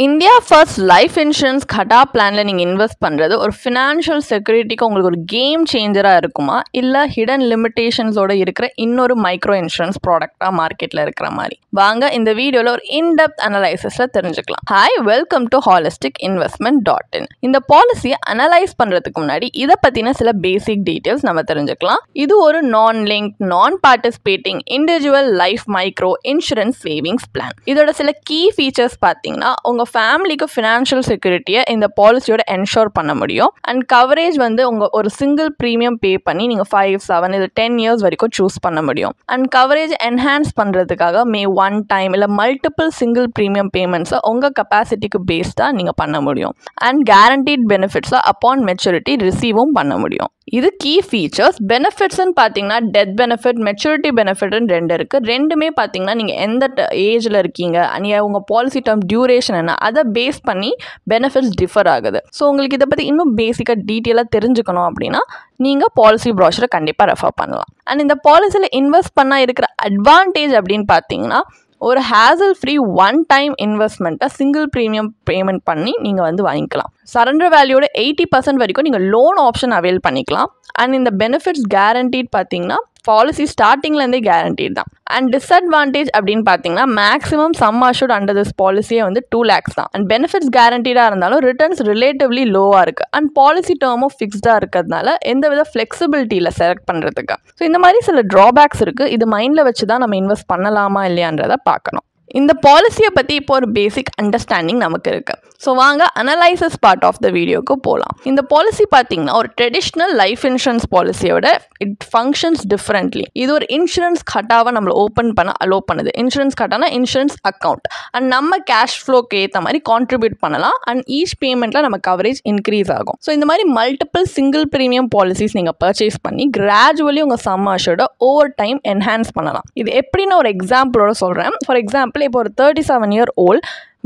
India first life insurance கட்டா பிளானில் நீங்கள் இன்வெஸ்ட் பண்ணுறது ஒரு ஃபினான்ஷியல் செக்யூரிட்டிக்கு உங்களுக்கு ஒரு கேம் சேஞ்சராக இருக்குமா, இல்லை ஹிடன் லிமிட்டேஷன்ஸோடு இருக்கிற இன்னொரு மைக்ரோ இன்சூரன்ஸ் ப்ராடக்டாக மார்க்கெட்டில் இருக்கிற மாதிரி? வாங்க இந்த வீடியோவில் ஒரு இன்டெப்த் அனலைசிஸில் தெரிஞ்சுக்கலாம். Hi, welcome to holisticinvestment.in. இந்த பாலிசியை அனலைஸ் பண்ணுறதுக்கு முன்னாடி இதை பற்றின சில பேசிக் டீட்டெயில்ஸ் நம்ம தெரிஞ்சுக்கலாம். இது ஒரு நான் லிங்க் நான் participating individual life micro insurance savings plan. இதோட சில கீ ஃபீச்சர்ஸ் பார்த்தீங்கன்னா, உங்கள் ஃபேமிலிக்கு ஃபினான்ஷியல் செக்யூரிட்டியை இந்த பாலிசியோட என்ஷோர் பண்ண முடியும். அண்ட் கவரேஜ் வந்து உங்கள் ஒரு சிங்கிள் ப்ரீமியம் பே பண்ணி நீங்கள் 5, 7 இல்லை 10 இயர்ஸ் வரைக்கும் சூஸ் பண்ண முடியும். அண்ட் கவரேஜ் என்ஹான்ஸ் பண்ணுறதுக்காக ஒன் டைம் இல்லை மல்டிபிள் சிங்கிள் ப்ரீமியம் பேமெண்ட்ஸை உங்கள் கெப்பாசிட்டிக்கு பேஸ்டாக நீங்கள் பண்ண முடியும். அண்ட் கேரண்டீட் பெனிஃபிட்ஸை அப்பான் மெச்சூரிட்டி ரிசீவும் பண்ண முடியும். இது கீ ஃபீச்சர்ஸ். பெனிஃபிட்ஸ்ன்னு பார்த்தீங்கன்னா டெத் பெனிஃபிட், மெச்சூரிட்டி பெனிஃபிட்னு ரெண்டு இருக்குது. ரெண்டுமே பார்த்தீங்கன்னா நீங்கள் எந்த ஏஜில் இருக்கீங்க, நீங்கள் உங்கள் பாலிசி டேர்ம் டியூரேஷன் என்ன, அதை பேஸ் பண்ணி பெனிஃபிட்ஸ் டிஃபர் ஆகுது. ஸோ உங்களுக்கு இதை பற்றி இன்னும் பேசிக்காக டீட்டெயிலாக தெரிஞ்சுக்கணும் அப்படின்னா நீங்கள் பாலிசி ப்ராஷரை கண்டிப்பாக ரெஃபர் பண்ணலாம். அண்ட் இந்த பாலிசியில் இன்வெஸ்ட் பண்ணால் இருக்கிற அட்வான்டேஜ் அப்படின்னு பார்த்தீங்கன்னா, ஒரு ஹேசல் ஃப்ரீ ஒன் டைம் இன்வெஸ்ட்மெண்ட்டை சிங்கிள் ப்ரீமியம் பேமெண்ட் பண்ணி நீங்கள் வந்து வாங்கிக்கலாம். சரண்டர் வேல்யூட 80% வரைக்கும் நீங்கள் லோன் ஆப்ஷன் அவைல் பண்ணிக்கலாம். அண்ட் இந்த பெனிஃபிட்ஸ் கேரண்டீட் பார்த்தீங்கன்னா பாலிசி ஸ்டார்டிங்லேருந்தே கேரண்டீட் தான். அண்ட் டிஸ்அட்வான்டேஜ் அப்படின்னு பார்த்தீங்கன்னா maximum sum assured under this பாலிசியே வந்து 2 lakhs தான். அண்ட் பெனிஃபிட்ஸ் கேரண்டீடாக இருந்தாலும் ரிட்டர்ன்ஸ் ரிலேட்டிவ்லி லோவாக இருக்குது. அண்ட் பாலிசி டேர்மும் ஃபிக்ஸ்டாக இருக்கிறதுனால எந்தவித ஃப்ளெக்சிபிலிட்டியில் செலக்ட் பண்ணுறதுக்கு. ஸோ இந்த மாதிரி சில ட்ராபேக்ஸ் இருக்குது. இது மைண்டில் வச்சு தான் நம்ம இன்வெஸ்ட் பண்ணலாமா இல்லையான்றதை பார்க்கணும். இந்த பாலிசியை பற்றி இப்போ ஒரு பேசிக் அண்டர்ஸ்டாண்டிங் நமக்கு இருக்குது. ஸோ வாங்க அனலைசிஸ் பார்ட் ஆஃப் த வீடியோக்கு போகலாம். இந்த பாலிசி பார்த்தீங்கன்னா ஒரு ட்ரெடிஷ்னல் லைஃப் இன்சூரன்ஸ் பாலிசியோட இட் ஃபங்க்ஷன்ஸ் டிஃப்ரெண்ட்லி. இது ஒரு இன்சூரன்ஸ் கட்டாவை நம்மளை ஓப்பன் பண்ண அலோவ் பண்ணுது. இன்சூரன்ஸ் கட்டானா இன்சூரன்ஸ் அக்கௌண்ட். அண்ட் நம்ம கேஷ் ஃப்ளோக்கு ஏற்ற மாதிரி கான்ட்ரிபியூட் பண்ணலாம். அண்ட் ஈச் பேமெண்ட்டில் நம்ம கவரேஜ் இன்க்ரீஸ் ஆகும். ஸோ இந்த மாதிரி மல்டிபிள் சிங்கிள் ப்ரீமியம் பாலிசிஸ் நீங்கள் பர்ச்சேஸ் பண்ணி கிராஜுவலி உங்கள் சம் அஷ்யூர்ட ஓவர் டைம் என்ஹான்ஸ் பண்ணலாம். இது எப்படின்னு ஒரு எக்ஸாம்பிளோட சொல்கிறேன். ஃபார் எக்ஸாம்பிள், இப்போ ஒரு 37 year old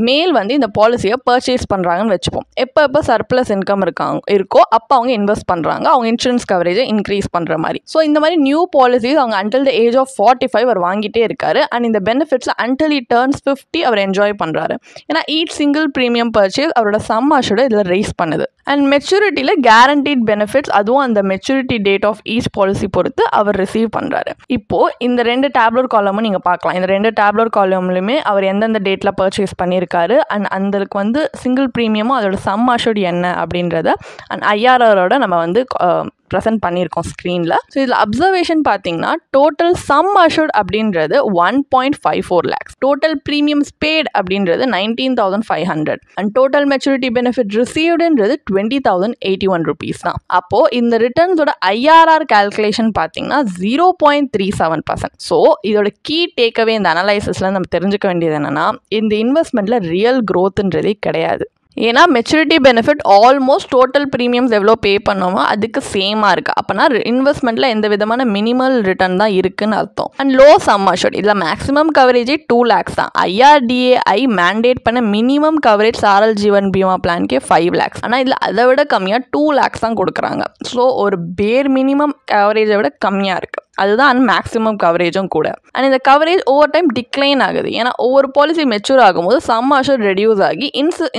மேல் வந்து இந்த பாலிசியை பர்ச்சேஸ் பண்ணுறாங்கன்னு வச்சுப்போம். எப்போ சர்ப்ளஸ் இன்கம் இருக்கோ அப்போ அவங்க இன்வெஸ்ட் பண்ணுறாங்க, அவங்க இன்சூரன்ஸ் கவரேஜை இன்க்ரீஸ் பண்ணுற மாதிரி. ஸோ இந்த மாதிரி நியூ பாலிசிஸ் அவங்க அன்டில் த ஏஜ் ஆஃப் 45 அவர் வாங்கிட்டே இருக்காரு. அண்ட் இந்த பெனிஃபிட்ஸ் அன்டில் he turns 50 அவர் என்ஜாய் பண்ணுறாரு. ஏன்னா ஈச் சிங்கிள் ப்ரீமியம் பர்ச்சேஸ் அவரோட சம் அஷ்யூர்டை இதில் ரைஸ் பண்ணுது. அண்ட் மெச்சூரிட்டியில் கேரண்டீட் பெனிஃபிட்ஸ், அதுவும் அந்த maturity date of each policy பொறுத்து அவர் ரிசீவ் பண்ணுறாரு. இப்போது இந்த 2 டேப்லர் காலமும் நீங்கள் பார்க்கலாம். இந்த 2 டேப்லர் காலம்லையுமே அவர் எந்தெந்த டேட்டில் பர்ச்சேஸ் பண்ணியிருக்காரு, அண்ட் அந்தக்கு வந்து சிங்கிள் ப்ரீமியமும் அதோட சம் அஷ்யூர்ட் என்ன அப்படின்றத அண்ட் ஐஆர்ஆரோட நம்ம வந்து ப்ரெசென்ட் பண்ணியிருக்கோம் ஸ்க்ரீனில். ஸோ இதில் அப்சர்வேஷன் பார்த்தீங்கன்னா டோட்டல் சம் அஷ்யூர்ட் அப்படின்றது 1.54 lakhs, டோட்டல் ப்ரீமியம்ஸ் பேட் அப்படின்றது 19,500 அண்ட் டோட்டல் மெச்சூரிட்டி பெனிஃபிட் ரிசீவ்டுன்றது 20,081 rupees தான். அப்போது இந்த ரிட்டர்ன்ஸோட ஐஆர்ஆர் கால்குலேஷன் பார்த்தீங்கன்னா 0.37%. ஸோ இதோட கீ டேக்அவே இந்த அனலைசிஸில் நம்ம தெரிஞ்சுக்க வேண்டியது என்னென்னா, இந்த இன்வெஸ்ட்மெண்ட்டில் ரியல் க்ரோத்துன்றதே கிடையாது. ஏன்னா maturity benefit almost total premiums எவ்வளோ பே பண்ணோமோ அதுக்கு சேமாக இருக்குது. அப்போனா இன்வெஸ்ட்மெண்ட்டில் எந்த விதமான மினிமல் ரிட்டர்ன் தான் இருக்குன்னு அர்த்தம். அண்ட் லோ சம் அஷ்யூர்ட், இதில் மேக்ஸிமம் கவரேஜே 2 lakhs தான். IRDAI மேண்டேட் பண்ண மினிமம் கவரேஜ் சாரல் ஜீவன் பீமா பிளான்கே 5 lakhs. ஆனால் இதில் அதை விட கம்மியாக 2 lakhs தான் கொடுக்குறாங்க. ஸோ ஒரு பேர் மினிமம் கவரேஜை விட கம்மியாக இருக்குது. அதுதான் மேக்ஸிமம் கவரேஜும் கூட. அண்ட் இந்த கவரேஜ் ஓவர் டைம் டிக்ளைன் ஆகுது. ஏன்னா ஒவ்வொரு பாலிசி மெச்சூர் ஆகும்போது சம் அஷ்யூர்ட் ரெடியூஸ் ஆகி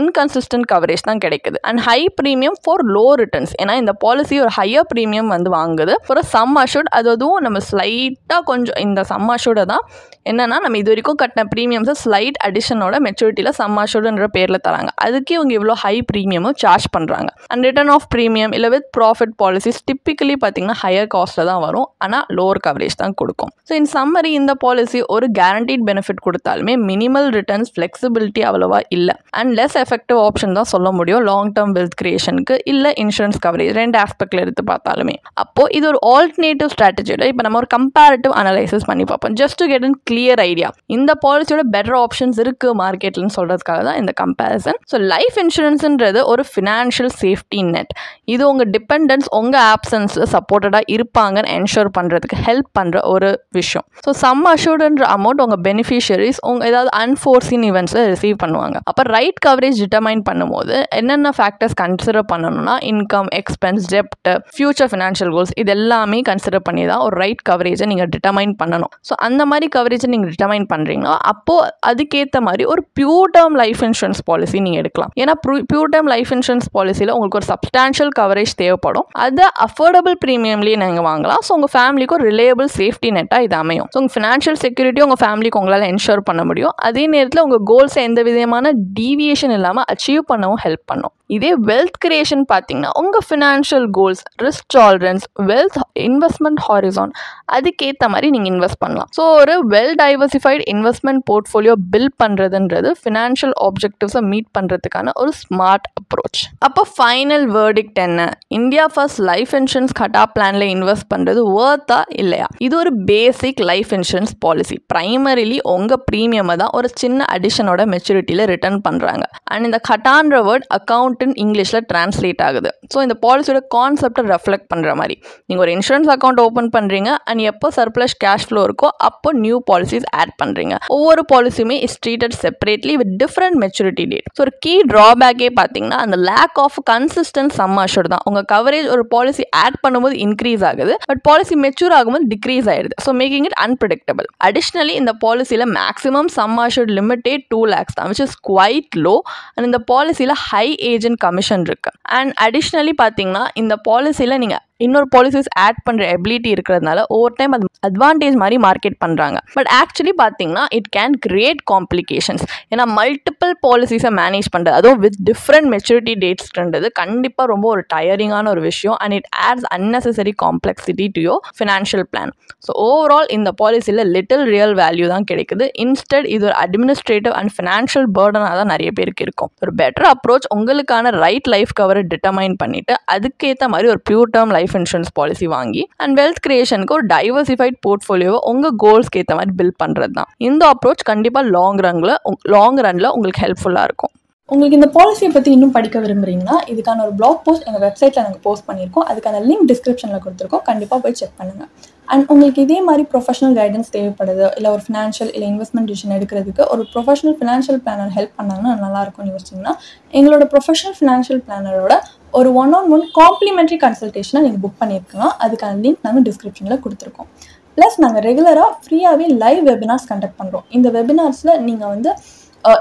இன்கன்சிஸ்டன்ட் கவரேஜ் தான் கிடைக்குது. And high premium for low returns. ஏன்னா இந்த பாலிசி ஒரு ஹையர் ப்ரீமியம் வந்து வாங்குது ஃபார் சம் அஷ்யூர்ட். அதுவும் நம்ம ஸ்லைட்டாக கொஞ்சம் இந்த சம் அஷ்யூர்டை தான் என்னென்னா நம்ம இது வரைக்கும் கட்டின ப்ரீமியம்ஸை ஸ்லைட் அடிஷனோட மெச்சூரிட்டியில் சம் அஷ்யூர்டுன்ற பேரில் தராங்க. அதுக்கே இவங்க இவ்வளோ ஹை ப்ரீமியமும் சார்ஜ் பண்ணுறாங்க. அண்ட் ரிட்டர்ன் ஆஃப் ப்ரீமியம் இல்லை வித் ப்ராஃபிட் பாலிசிஸ் டிப்பிக்கலி பார்த்தீங்கன்னா ஹையர் காஸ்ட்டில் தான் வரும், ஆனால் லோவர் கவரேஜ் தான் கொடுக்கும். ஸோ இன் சம்மரி இந்த பாலிசி ஒரு கேரண்டீட் பெனிஃபிட் கொடுத்தாலுமே மினிமல் ரிட்டர்ன்ஸ், ஃப்ளெக்சிபிலிட்டி அவ்வளோவா இல்லை. அண்ட் லெஸ் எஃபெக்டிவ் ஆப்ஷன் தான் சொல்ல முடியும் லாங் டேர்ம் வெல்த் கிரியேஷனுக்கு இல்லை இன்சூரன்ஸ் கவரேஜ் 2 ஆஸ்பெக்டில் எடுத்து பார்த்தாலுமே. அப்போது இது ஒரு ஆல்டர்னேட்டிவ் ஸ்ட்ராட்டஜியோட இப்போ நம்ம ஒரு கம்பேரிட்டிவ் அனலைசிஸ் பண்ணி பார்ப்போம். Just to get an clear idea இந்த பாலிசியோட பெட்டர் ஆப்ஷன்ஸ் இருக்குது மார்க்கெட்லன்னு சொல்கிறதுக்காக தான் இந்த கம்பேரிசன். ஸோ லைஃப் இன்சூரன்ஸுன்றது ஒரு ஃபினான்ஷியல் சேஃப்டி நெட். இது உங்கள் டிபெண்டன்ஸ் உங்கள் ஆப்சன்ஸில் சப்போர்ட்டடாக இருப்பாங்கன்னு என்ஷூர் பண்ணுறதுக்கு ஹெல்ப் பண்ணுற ஒரு விஷயம். ஸோ சம் அஷ்யூர்டுன்ற அமௌண்ட் உங்கள் பெனிஃபிஷியரிஸ் உங்கள் ஏதாவது அன்ஃபோர்சீன் ஈவெண்ட்ஸில் ரிசீவ் பண்ணுவாங்க. அப்போ ரைட் கவரேஜ் டிட்டர்மைன் பண்ணும்போது என்னென்ன ஃபேக்டர்ஸ் கன்சிடர் பண்ணணும்னா இன்கம், எக்ஸ்பென்ஸ், டெப்ட், ஃபியூச்சர் ஃபினான்ஷியல் கோல்ஸ் இது எல்லாமே கன்சிடர் பண்ணி தான் ஒரு ரைட் கவரேஜை நீங்கள் டிட்டர்மைன் பண்ணணும். ஸோ அந்த மாதிரி கவரேஜை நீங்கள் டிட்டர்மைன் பண்ணுறீங்கன்னா அப்போது அதுக்கேற்ற மாதிரி ஒரு pure term life insurance policy நீங்கள் எடுக்கலாம். ஏன்னா பியூர் டேர்ம் லைஃப் இன்சூரன்ஸ் பாலிசியில் உங்களுக்கு ஒரு சப்ஸ்டான்ஷியல் கவரேஜ் தேவைப்படும். அதை அஃபோர்டபுள் ப்ரீமியம்லேயே நீங்கள் வாங்கலாம். ஸோ உங்கள் ஃபேமிலிக்கு ஒரு ரிலையபிள் சேஃப்டி நெட்டாக இது அமையும். ஸோ உங்கள் ஃபினான்ஷியல் செக்யூரிட்டி உங்கள் ஃபேமிலிக்கு உங்களால் என்ஷூர் பண்ண முடியும். அதே நேரத்தில் உங்கள் கோல்ஸை எந்த விதமான டீவியேஷன் இல்லாமல் அச்சீவ் பண்ணவும் ஹெல்ப் பண்ணும். இதே வெல்த் கிரியேஷன் பார்த்தீங்கன்னா உங்கள் financial goals, risk tolerance, wealth investment horizon அதுக்கேற்ற மாதிரி நீங்கள் இன்வெஸ்ட் பண்ணலாம். ஸோ ஒரு well diversified investment portfolio build பண்ணுறதுன்றது ஃபினான்ஷியல் ஆப்ஜெக்டிவ்ஸை மீட் பண்ணுறதுக்கான ஒரு ஸ்மார்ட் அப்ரோச். அப்போ ஃபைனல் வேர்டிக்ட் என்ன? இந்தியா ஃபர்ஸ்ட் லைஃப் இன்சூரன்ஸ் கட்டா பிளானில் இன்வெஸ்ட் பண்ணுறது வர்த்தா இல்லையா? இது ஒரு basic life insurance policy. Primarily உங்கள் ப்ரீமியமை தான் ஒரு சின்ன அடிஷனோட மெச்சூரிட்டியில் ரிட்டர்ன் பண்ணுறாங்க. அண்ட் இந்த கட்டான்ற வேர்ட் அக்கௌண்ட் இங்கிலீஷில் டிரான்ஸ்லேட் ஆகுது. ஸோ இந்த பாலிசியோட கான்செப்டை ரெஃப்ளெக்ட் பண்ணுற மாதிரி நீங்கள் ஒரு இன்சூரன்ஸ் அக்கௌண்ட் ஓப்பன் பண்ணுறீங்க அண்ட் எப்போ சர்ப்ளஸ் கேஷ் ஃப்ளோ இருக்கோ அப்போ நியூ பாலிசிஸ் ஆட் பண்ணுறீங்க. ஒவ்வொரு பாலிசியுமே is treated separately with different maturity date. So ஒரு கீ ட்ராபேக்கே பார்த்தீங்கன்னா அந்த lack of consistent sum assured தான். உங்கள் கவரேஜ் ஒரு பாலிசி ஆட் பண்ணும்போது இன்க்ரீஸ் ஆகுது, பட் பாலிசி மெச்சூர் ஆகும்போது டிக்ரீஸ் ஆயிடுது. So making it unpredictable. Additionally இந்த பாலிசியில் மேக்ஸிமம் சம் அஷ்யூர்ட் லிமிட்டே 2 lakhs தான், which is quite low. And இந்த பாலிசியில் ஹை ஏஜென்ட் கமிஷன் இருக்கு. அண்ட் அடிஷ்னலி பார்த்தீங்கன்னா இந்த பாலிசியில் நீங்கள் இன்னொரு பாலிசிஸ் ஆட் பண்ணுற எபிலிட்டி இருக்கிறதுனால ஓவர் டைம் அது அட்வான்டேஜ் மாதிரி மார்க்கெட் பண்ணுறாங்க. பட் ஆக்சுவலி பார்த்தீங்கன்னா இட் கேன் கிரியேட் காம்ப்ளிகேஷன்ஸ். ஏன்னா மல்டிபிள் பாலிசிஸை மேனேஜ் பண்ணுறது, அதுவும் வித் டிஃப்ரெண்ட் மெச்சூரிட்டி டேட்ஸ்ன்றது கண்டிப்பாக ரொம்ப ஒரு டயரிங்கான ஒரு விஷயம். And it ads unnecessary complexity to your financial plan. So overall இந்த பாலிசியில் லிட்டில் ரியல் வேல்யூ தான் கிடைக்குது. இன்ஸ்டெட் இது ஒரு அட்மினிஸ்ட்ரேட்டிவ் அண்ட் ஃபினான்ஷியல் பர்டனாக தான் நிறைய பேருக்கு இருக்கும். ஒரு பெட்டர் அப்ரோச் உங்களுக்கான ரைட் லைஃப் கவரை டிட்டர்மைன் பண்ணிவிட்டு அதுக்கேற்ற மாதிரி ஒரு pure term life insurance policy வாங்கி அண்ட் வெல்த் கிரியேஷனுக்கு ஒரு டைவர்சிஃபைட் போர்ட்ஃபோலியோவை உங்கள் கோல்ஸ்க்கு ஏற்ற மாதிரி பில்ட் பண்ணுறது தான். இந்த அப்ரோச் கண்டிப்பாக லாங் ரன்ல உங்களுக்கு ஹெல்ப்ஃபுல்லாக இருக்கும். உங்களுக்கு இந்த பாலிசியை பற்றி இன்னும் படிக்க விரும்புகிறீங்கன்னா இதுக்கான ஒரு பிளாக் போஸ்ட் எங்கள் வெப்சைட்டில் நாங்கள் போஸ்ட் பண்ணியிருக்கோம். அதுக்கான லிங்க் டிஸ்கிரிப்ஷனில் கொடுத்துருக்கோம். கண்டிப்பாக போய் செக் பண்ணுங்கள். அண்ட் உங்களுக்கு இதே மாதிரி ப்ரொஃபஷனல் கைடன்ஸ் தேவைப்படுது, இல்லை ஒரு ஃபினான்ஷியல் இல்லை இன்வெஸ்ட்மெண்ட் டிசிஷன் எடுக்கிறதுக்கு ஒரு ப்ரொஃபஷனல் ஃபினான்ஷியல் பிளானர் ஹெல்ப் பண்ணாங்கன்னா நல்லாயிருக்கும்னு யோசிச்சிங்கன்னா எங்களோட ப்ரொஃபஷனல் ஃபினான்ஷியல் பிளானரோட ஒரு 1-on-1 காம்ப்ளிமெண்ட்ரி கன்சல்டேஷனை நீங்கள் புக் பண்ணியிருக்கலாம். அதுக்கான லிங்க் நாங்கள் டிஸ்கிரிப்ஷனில் கொடுத்துருக்கோம். ப்ளஸ் நாங்கள் ரெகுலராக ஃப்ரீயாகவே லைவ் வெபினார்ஸ் கண்டக்ட் பண்ணுறோம். இந்த வெபினார்ஸில் நீங்கள் வந்து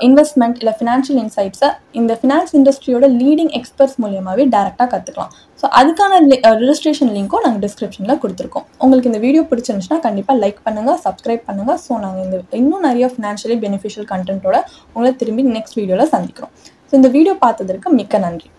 இன்வெஸ்ட்மெண்ட் இல்லை ஃபினான்ஷியல் இன்சைட்ஸை இந்த ஃபினான்ஸ் இண்டஸ்ட்ரியோட லீடிங் எக்ஸ்பர்ட்ஸ் மூலியமாகவே டேரெக்டாக கற்றுக்கலாம். ஸோ அதுக்கான ரெஜிஸ்ட்ரேஷன் லிங்க்கும் நாங்கள் டிஸ்கிரிப்ஷனில் கொடுத்துருக்கோம். உங்களுக்கு இந்த வீடியோ பிடிச்சிருந்துச்சுன்னா கண்டிப்பாக லைக் பண்ணுங்கள், சப்ஸ்கிரைப் பண்ணுங்கள். ஸோ நாங்கள் இன்னும் நிறைய ஃபினான்ஷியலி பெனிஃபிஷியல் கண்டென்ட்டோட உங்களை திரும்பி நெக்ஸ்ட் வீடியோவில் சந்திக்கிறோம். ஸோ இந்த வீடியோ பார்த்ததற்கு மிக்க நன்றி.